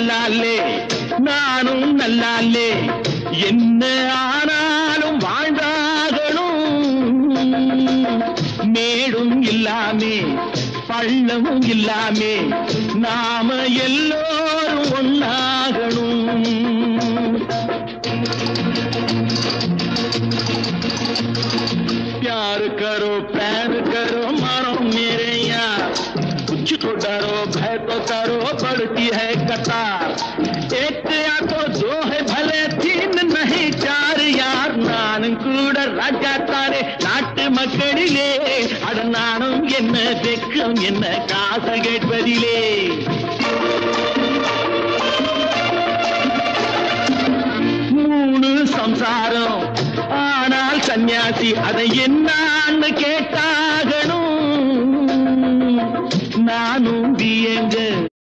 நல்லாலே நானும் நல்லாலே என்ன ஆனாலும் வாழ்ந்தாகணும் மேடும் இல்லாமே பள்ளமும் இல்லாமே நாம எல்லோரும் ஒன்னாகணும் प्यार करो प्यार करो मानो मेरे यार कुछ तो डरो भय तो करो बढ़ती है कतार एक या तो दो है भले तीन नहीं चार यार नाனும் கூட ராஜா தாரே நாட்டு மக்களிலே அட நானும் என்ன வெக்கம் என்ன காசு கேட்பதிலே மூணு சம்சாரம் ஆனால் சன்னியாசி அதை என்னான்னு கேட்டாகணும் நானும் வியங்க